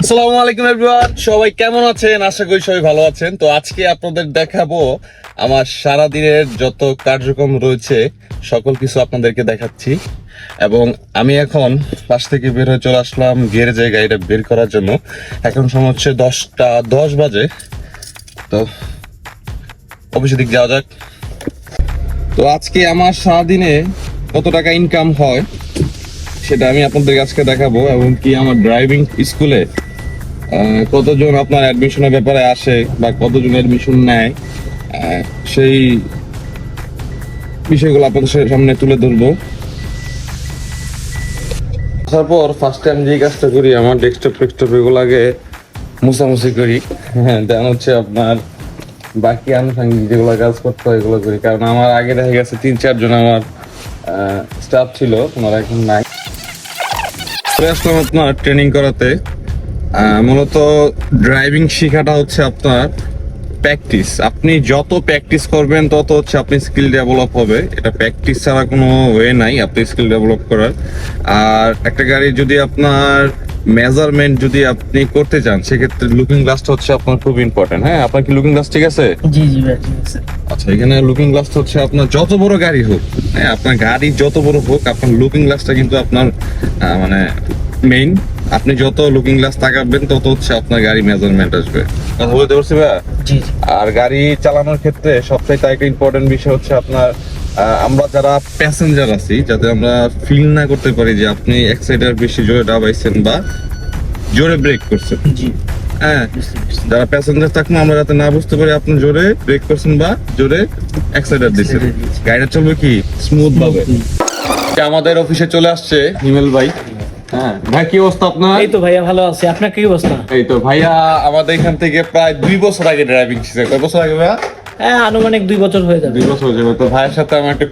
আসসালামু আলাইকুম এভরিওয়ান, সবাই কেমন আছেন? আশা করি সবাই ভালো আছেন। তো আজকে আপনাদের দেখাবো আমার সারা দিনের যত কার্যক্রম রয়েছে সকল কিছু আপনাদেরকে দেখাচ্ছি। এবং আমি এখন পাশ থেকে বের হয়ে চলে আসলাম গ্যারেজে গাড়িটা বের করার জন্য। এখন সময় হচ্ছে 10টা 10 বাজে। তো অফিসের দিক যাওয়া যাক। তো আজকে আমার সারাদিনে কত টাকা ইনকাম হয় সেটা আমি আপনাদের আজকে দেখাবো, এবং কি আমার ড্রাইভিং স্কুলে কতজন আপনার অ্যাডমিশনের ব্যাপারে আসে বা কতজন অ্যাডমিশন নেয়, সেই বিষয়গুলো আপনাদের সামনে তুলে ধরবো। আসার পর ফার্স্ট টাইম যে কাজটা করি, আমার ডেস্কটপ এগুলো আগে মুছামুছি করি। হ্যাঁ, দেন হচ্ছে আপনার বাকি আনুষঙ্গিক যেগুলো কাজ করতে হয় এগুলো করি, কারণ আমার আগে দেখা গেছে 3-4 জন আমার স্টাফ ছিল, ওনারা এখন নাই। আসলাম আপনার ট্রেনিং করাতে। মূলত ড্রাইভিং শেখাটা হচ্ছে আপনার প্র্যাকটিস। আপনি যত প্র্যাকটিস করবেন তত হচ্ছে আপনি স্কিল ডেভেলপ হবে। এটা প্র্যাকটিস ছাড়া কোনো ওয়ে নাই আপনি স্কিল ডেভেলপ করার। আর একটা গাড়ি যদি আপনার মেজারমেন্ট যদি আপনি করতে চান, সেক্ষেত্রে লুকিং গ্লাসটা হচ্ছে আপনার খুব ইম্পর্টেন্ট। হ্যাঁ, আপনার কি লুকিং গ্লাস ঠিক আছে? জি জি ভাই, ঠিক আছে। আচ্ছা, এখানে লুকিং গ্লাসটা হচ্ছে আপনার যত বড় গাড়ি হোক, হ্যাঁ আপনার গাড়ি যত বড় হোক, আপনার লুকিং গ্লাসটা কিন্তু আপনার মানে মেইন। আপনি যত লুকিং গ্লাস তাকাবেন তত হচ্ছে আপনার গাড়ি মেজারমেন্ট আসবে। কথা বলতে পারছি ভাই? জি জি। আর গাড়ি চালানোর ক্ষেত্রে সবথেকে একটা ইম্পর্টেন্ট বিষয় হচ্ছে আপনার আমরা যারা প্যাসেঞ্জার আছি, যাতে আমরা ফিল না করতে পারি যে আপনি এক সাইডের বেশি জোরে ডাবাইছেন বা জোরে ব্রেক করছেন। জি। হ্যাঁ, বুঝতে পারছি। যারা প্যাসেঞ্জার থাকবো আমরা যাতে না বুঝতে পারি আপনি জোরে ব্রেক করছেন বা জোরে অ্যাক্সিলারেটর দিচ্ছেন। গাড়িটা চলবে কি স্মুথ ভাবে। আমাদের অফিসে চলে আসছে হিমেল ভাই। হ্যাঁ ভাই, কি অবস্থা আপনার? এই তো ভাইয়া ভালো আছে, আপনার কি অবস্থা? এই তো ভাইয়া আমাদের এখান থেকে প্রায় 2 বছর আগে ড্রাইভিং শিখছে। কয় বছর আগে ভাইয়া? হ্যাঁ, আনুমানিক 2 বছর হয়ে যাবে। 2 বছর হয়ে যাবে। তো ভাইয়ের সাথে আমার একটা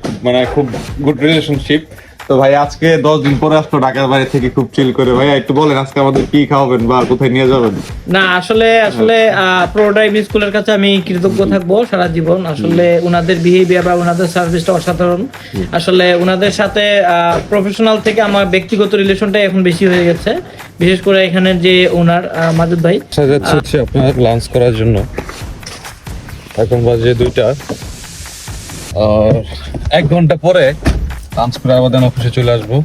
খুব গুড রিলেশনশিপ। তো ভাই আজকে 10 দিন পরে আসলো ঢাকার বাইরে থেকে, খুব চিল করে। ভাইয়া একটু বলেন আজকে আমাদের কি খাওয়াবেন বা কোথায় নিয়ে যাবেন? না আসলে প্রো ড্রাইভিং স্কুলের কাছে আমি কৃতজ্ঞ থাকবো সারা জীবন। আসলে ওনাদের বিহেভিয়ার বা ওনাদের সার্ভিসটা অসাধারণ। আসলে ওনাদের সাথে প্রফেশনাল থেকে আমার ব্যক্তিগত রিলেশনটা এখন বেশি হয়ে গেছে, বিশেষ করে এখানের যে ওনার মাজুদ ভাই। সাজাচ্ছে হচ্ছে আপনার লাঞ্চ করার জন্য। এখন বাজে 2টা, আর 1 ঘন্টা পরে লাঞ্চ করে আবার অফিসে চলে আসবো।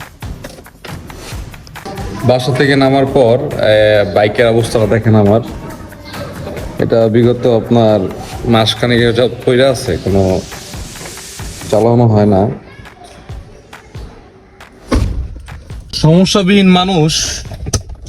বাসা থেকে নামার পর বাইকের অবস্থাটা দেখেন আমার। এটা বিগত আপনার মাসখানেক পইরা আছে, কোনো চালানো হয় না। সমস্যাবিহীন মানুষ